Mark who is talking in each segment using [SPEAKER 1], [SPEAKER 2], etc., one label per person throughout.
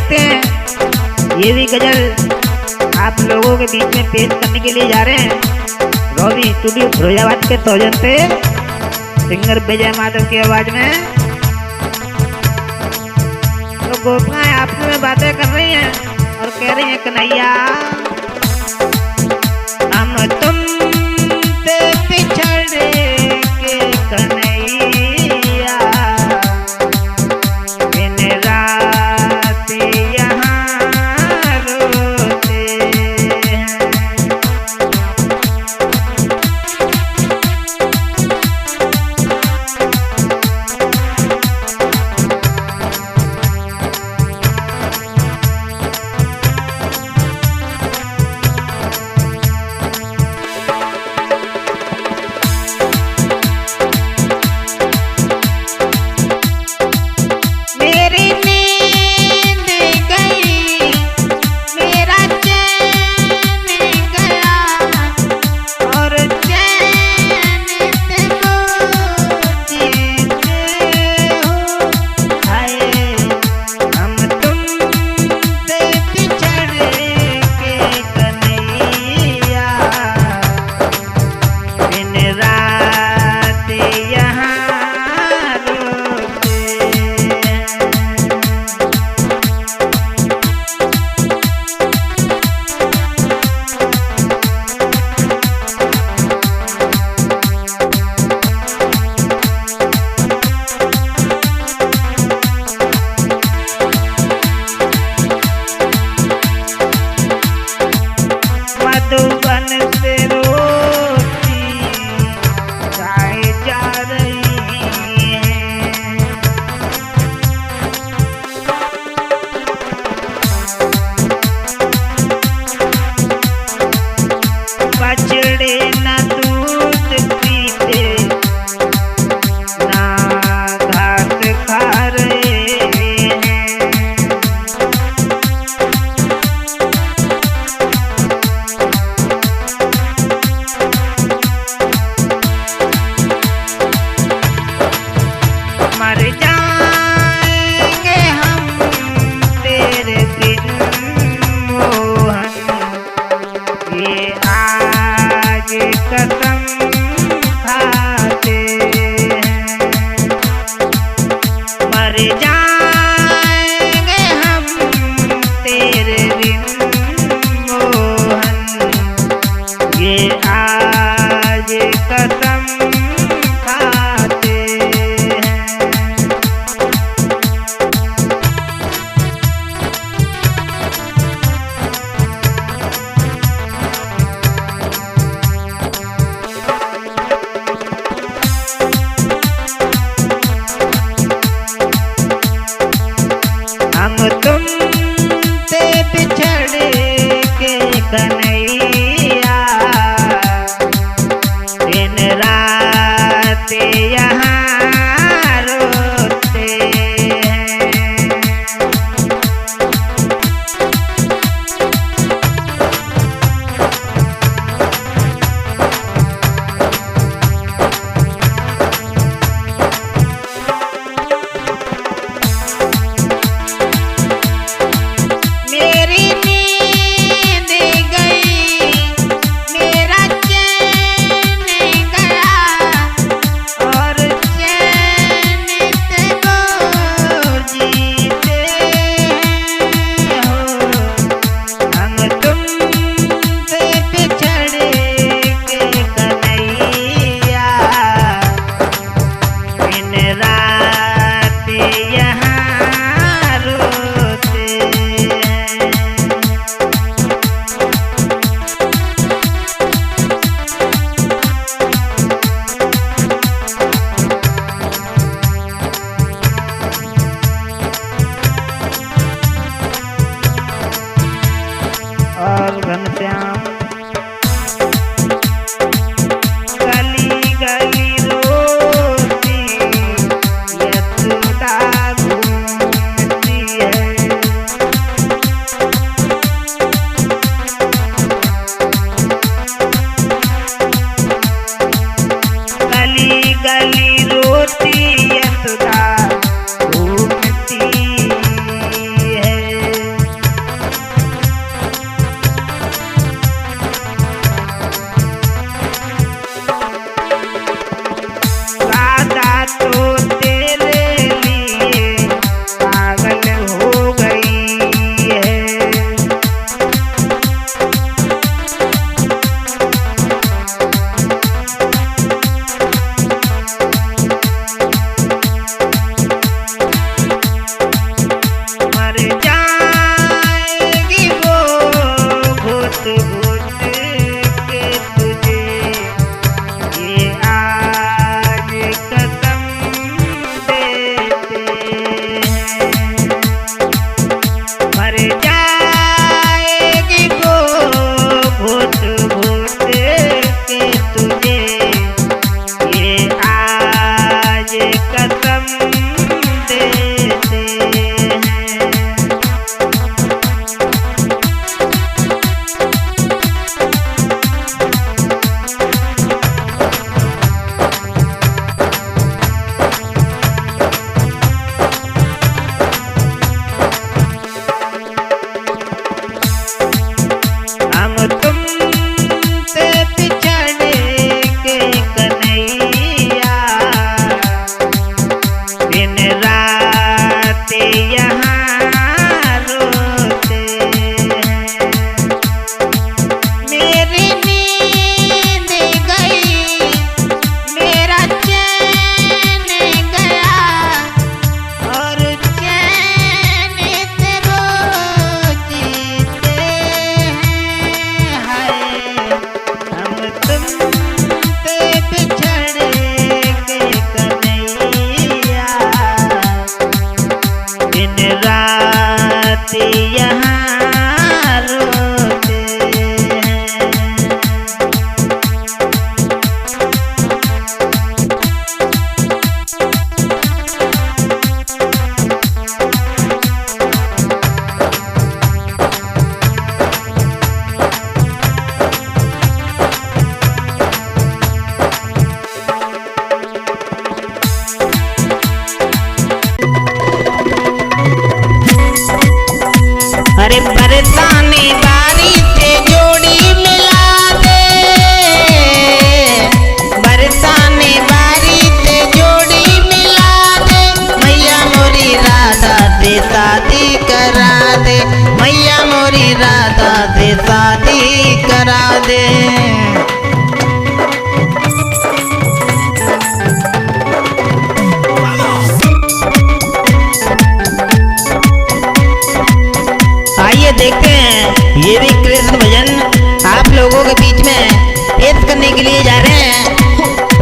[SPEAKER 1] सकते हैं। ये भी गजल आप लोगों के बीच में पेश करने के लिए जा रहे हैं रॉबी स्टूडियो फिरोजाबाद के तौजन पे, सिंगर विजय माधव की आवाज में। तो गोपियां आपस में बातें कर रही हैं और कह रही हैं कन्हैया हम तुम पे पिछड़ के कन्हैया दिन रात यहाँ रोते हैं।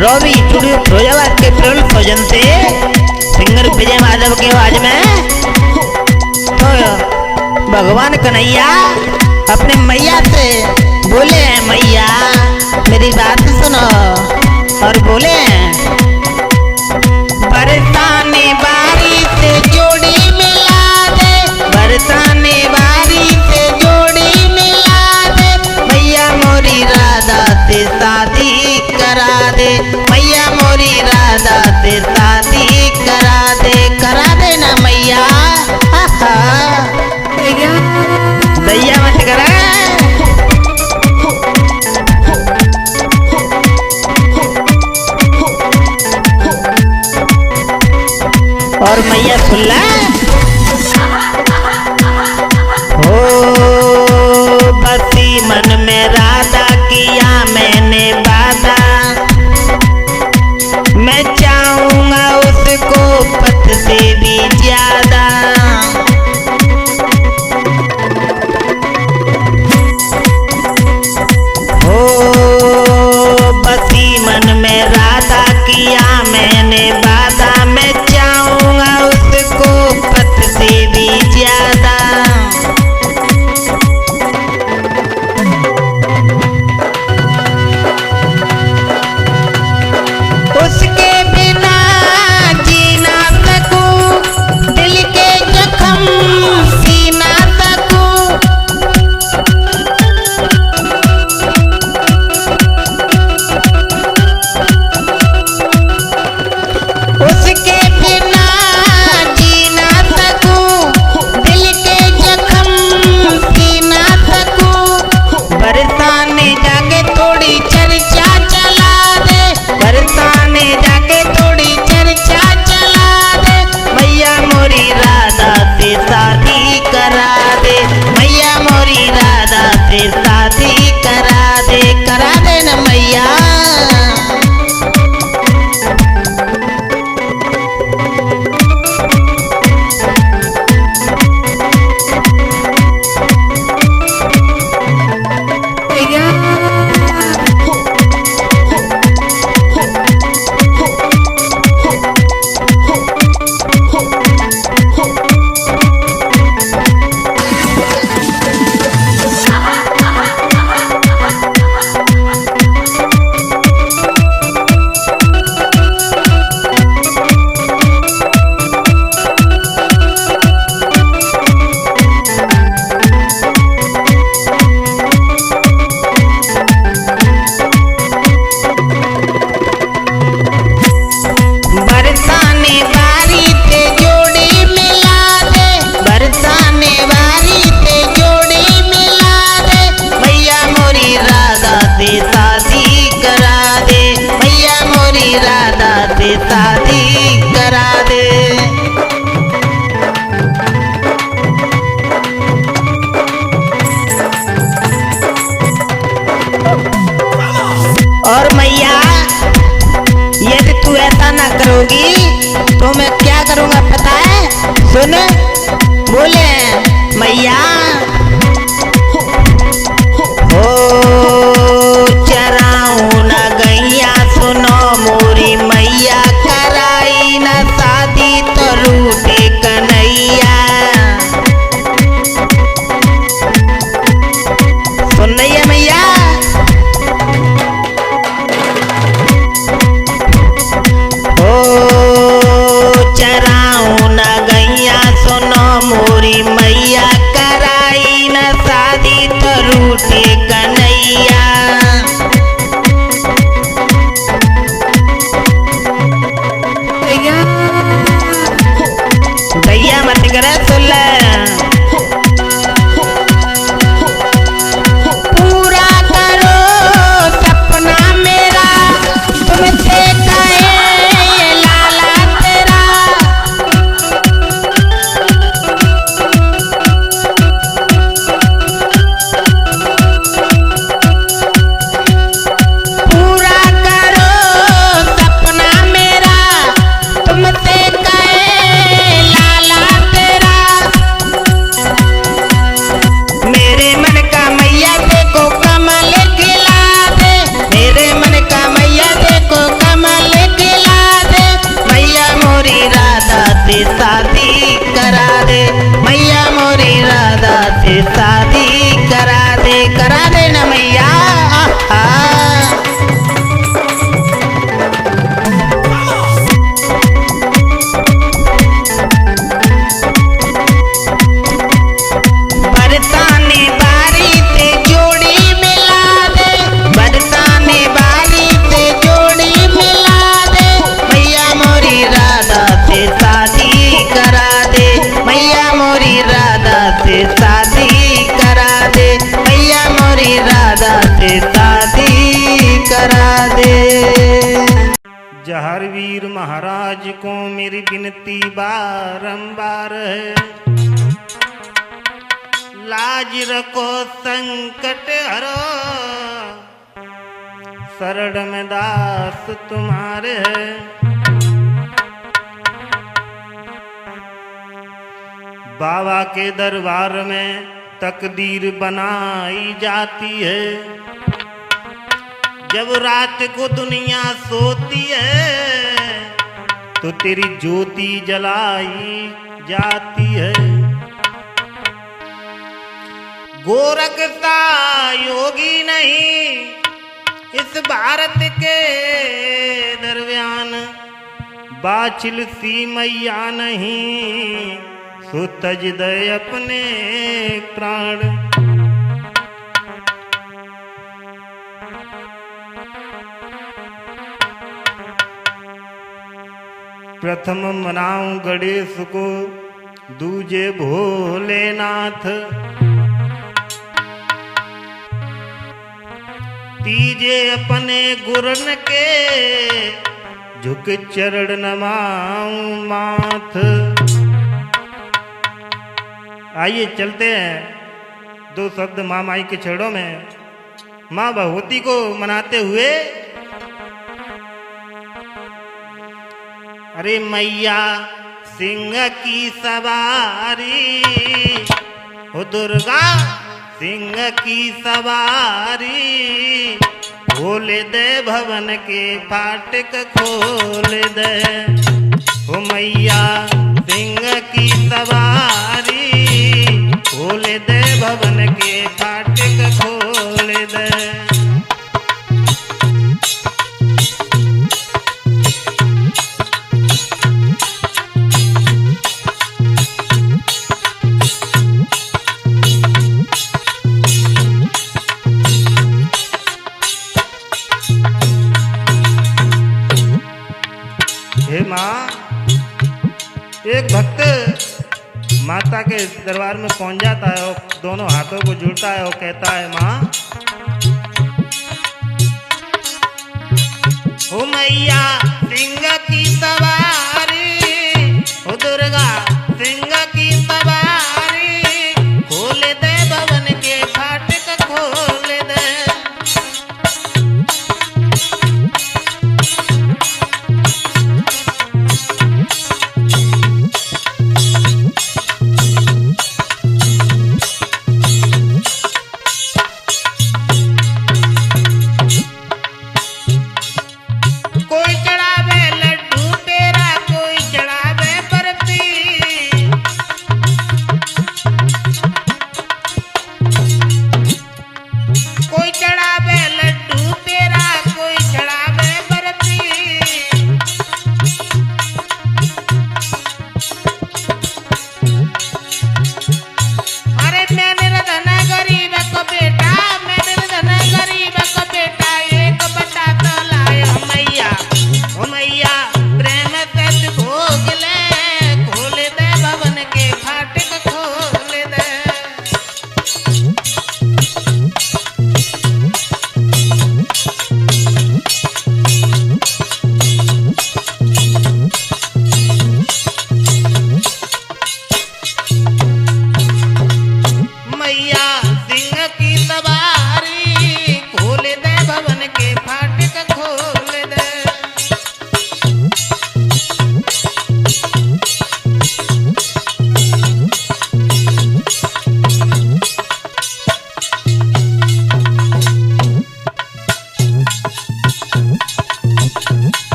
[SPEAKER 1] रवि स्टूडियो फिरोजाबाद के प्रेरल सौजन से सिंगर विजय माधव के आवाज में तो भगवान कन्हैया अपने मैया से बोले हैं, मैया मेरी बात सुनो, और बोले बरसाने बारी से जोड़ी मिला दे, बरसाने बारी से जोड़ी मिला दे, मैया मोरी राधा से शादी करा दे, मैया मोरी राधा से शादी करा दे ना मैया। दैया मत करा। और मैया खुल्ला हो बसी मन में राधा किया मैंने वादा, मैं चाहूंगा उसको पथ से भी ज्यादा, हो बसी मन में राधा किया मैंने वादा, मैं चाहूंगा उसको पथ से भी ज्यादा। उसके बिना जी ना सकूं, दिल के जख्म सी ना सकूं, उसके बिना जी ना सकूं, दिल के जख्म सी ना सकूं, बरसाने जाके थोड़ी चर्चा चला दे, बरसाने जाके थोड़ी चर्चा चला दे, मैया मोरी राधा से शादी करा दे, मैया मोरी राधा से शादी करा दे ना मैया। बरसाने बारी से जोड़ी मिला दे, बरसाने बारी से जोड़ी मिला दे, मैया मोरी राधा से शादी करा दे, मैया मोरी राधा से शादी करा दे। और मैया यदि तू ऐसा ना करोगी तो मैं क्या करूंगा पता है? सुन, बोले मैया हो चराऊं ना गैया, सुनो मोरी मैया, कराई ना शादी तो रूठे कन्हैया, सुन रही है मैया? चराऊं ना गैया, सुनो मोरी मैया, कराई
[SPEAKER 2] हरवीर महाराज को मेरी विनती बारंबार है, लाज रखो संकट हरो, शरण में दास तुम्हारे है। बाबा के दरबार में तकदीर बनाई जाती है, जब रात को दुनिया सोती है तो तेरी ज्योति जलाई जाती है। गोरखता योगी नहीं इस भारत के दरमियान, बाछिल सी मैया नहीं सो तज दे अपने प्राण। प्रथम मनाऊं गणेश को, दूजे भोलेनाथ, तीजे अपने गुरन के झुक चरण नमाऊं माथ। आइए चलते हैं दो शब्द माँ माई के चरणों में माँ भगवती को मनाते हुए। अरे मैया सिंह की सवारी, हो दुर्गा सिंह की सवारी, खोल दे भवन के फाटक खोल दे। हो मैया सिंह की सवारी, खोल दे भवन के फाटक खोल दे। हे माँ, एक भक्त माता के दरबार में पहुंच जाता है और दोनों हाथों को जोड़ता है और कहता है माँ, ओ मैया सिंह की सवारी, ओ दुर्गा सिंह की सवारी, खोल दे भवन के फाटक खोल दे। कोई चढ़ावे लड्डू तेरा,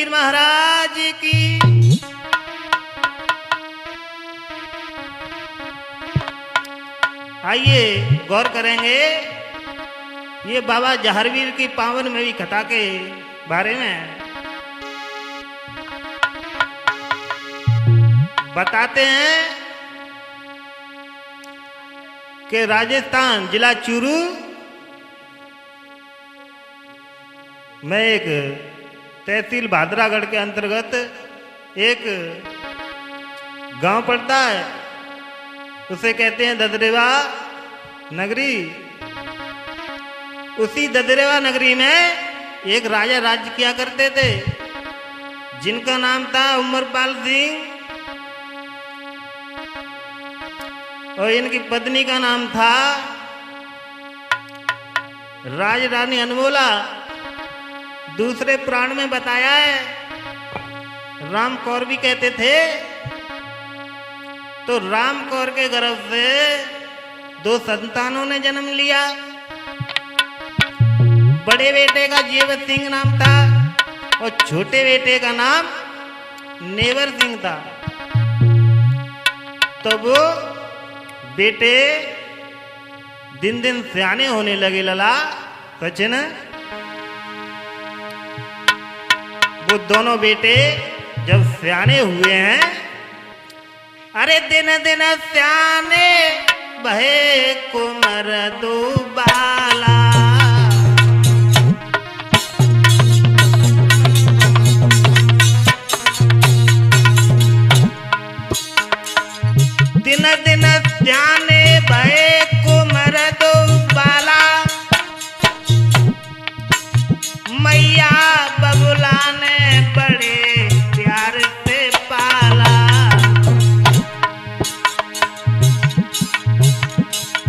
[SPEAKER 2] वीर महाराज की। आइए गौर करेंगे ये बाबा जहारवीर की पावन में भी कथा के बारे में बताते हैं कि राजस्थान जिला चूरू में एक तहसील भादरागढ़ के अंतर्गत एक गांव पड़ता है, उसे कहते हैं ददरेवा नगरी। उसी ददरेवा नगरी में एक राजा राज्य किया करते थे जिनका नाम था उमरपाल सिंह और इनकी पत्नी का नाम था राजरानी अनमोला। दूसरे पुराण में बताया है राम कौर भी कहते थे। तो राम कौर के गर्भ से 2 संतानों ने जन्म लिया। बड़े बेटे का जीवत सिंह नाम था और छोटे बेटे का नाम नेवर सिंह था। तो वो बेटे दिन दिन सियाने होने लगे। लला सचिन, वो दोनों बेटे जब सियाने हुए हैं, अरे दिन दिन सियाने बहे कुमर दुबाला। दिन दिन सियाने बहे कुमर दुबाला। मैया बबुला ने बड़े प्यार से पाला।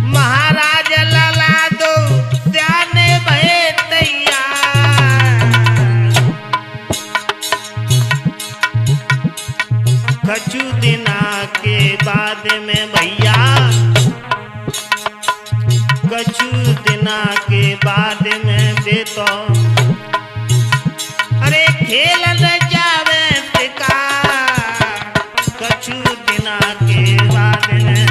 [SPEAKER 2] महाराज लला दो सियाने भये तैयार। कछु दिना के बाद में भैया, कछु दिना के बाद में बेटो अरे खेल न जावे शिकार। कछु दिना के बाद में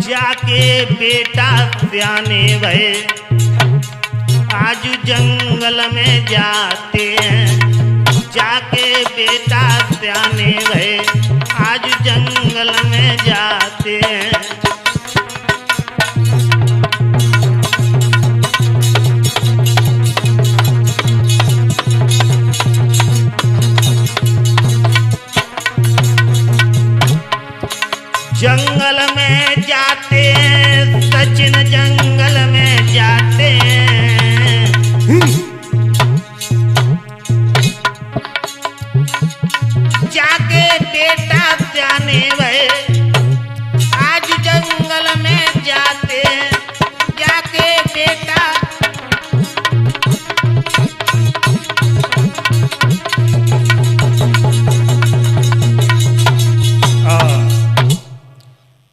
[SPEAKER 2] जाके बेटा सियाने भये आज जंगल में जाते हैं। जाके बेटा सियाने भये आज जंगल में जाते हैं। जंगल में जाते हैं सचिन, जंगल में जाते हैं। जाके बेटा सियाने भये आज जंगल में जाते हैं। जाके बेटा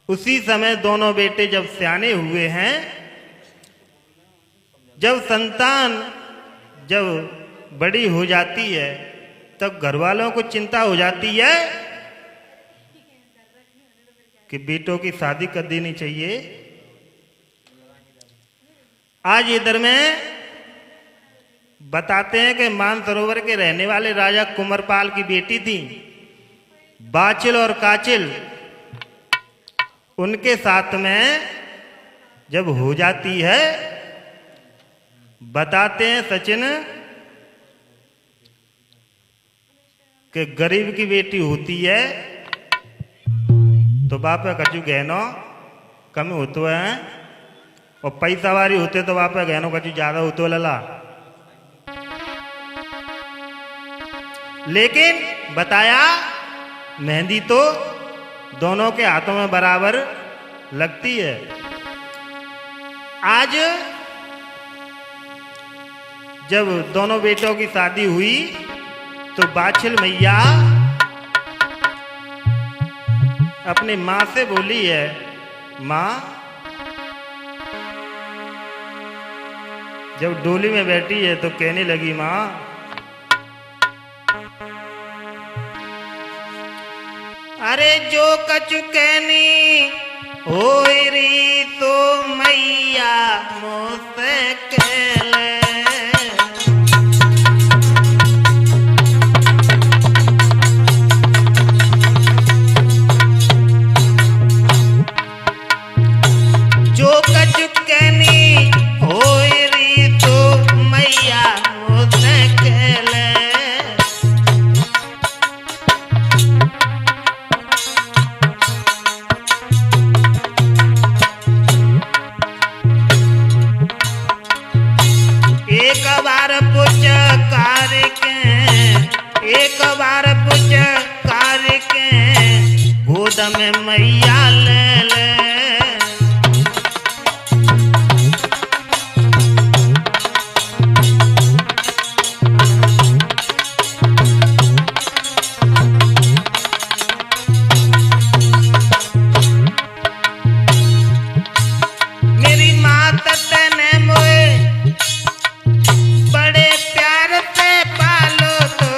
[SPEAKER 2] उसी समय दोनों बेटे जब सियाने हुए हैं, जब संतान जब बड़ी हो जाती है तब घर वालों को चिंता हो जाती है कि बेटों की शादी कर देनी चाहिए। आज इधर में बताते हैं कि मानसरोवर के रहने वाले राजा कुंवरपाल की बेटी थी बाचिल और काचिल। उनके साथ में जब हो जाती है, बताते हैं सचिन कि गरीब की बेटी होती है तो बाप कचू गहनो कम होते हैं और पैसा वारी होते तो बाप गहनो कचू ज्यादा होते लला। लेकिन बताया मेहंदी तो दोनों के हाथों में बराबर लगती है। आज जब दोनों बेटों की शादी हुई तो बाछिल मैया अपनी माँ से बोली है, माँ, जब डोली में बैठी है तो कहने लगी, माँ,
[SPEAKER 1] अरे जो कछु कहनी होई री तो मैया मुझसे कहले। जो कछु कहनी होई री तो मैया मुझसे कहले। एक बार पूछ के गोद में मैया ले ले। मेरी मात तने मोए बड़े प्यार से पालो तो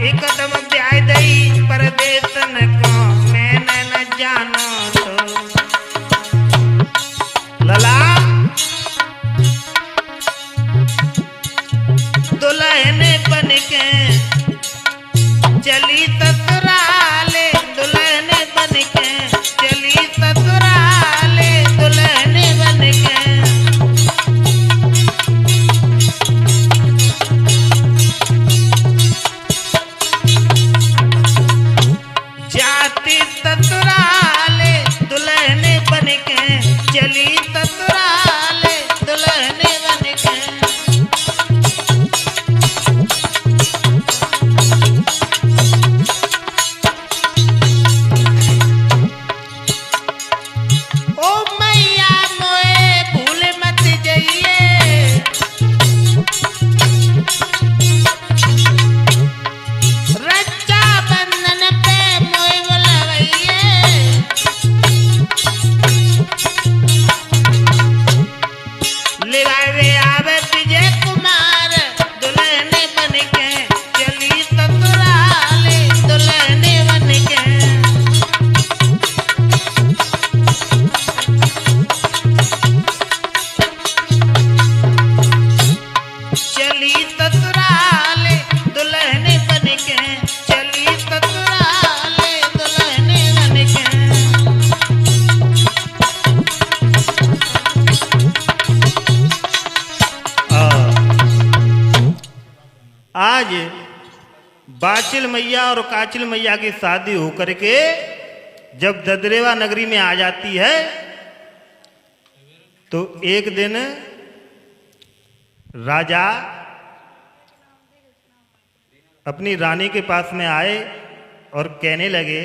[SPEAKER 1] एकदम ब्याह दई परदेसन को मैंने न जानो तो। लला दुल्हन बन के चली ससुराले, दुल्हन बन के चली ससुराले, दुल्हन बन के। जाती ससुराले दुल्हन बन के चली ससुराले, दुल्हन बन के। ओ मैया मोए भूल मत जाइए, रक्षा बंधन पे मोए बुलवइए। लिवावे आवे विजय कुमार दुल्हन बन के चली ससुराले, दुल्हन बन के। चली ससुराले दुल्हन बन के चली ससुराले, दुल्हन बन के।
[SPEAKER 2] आज बाचिल मैया और काचिल मैया की शादी होकर के जब ददरेवा नगरी में आ जाती है तो एक दिन राजा अपनी रानी के पास में आए और कहने लगे,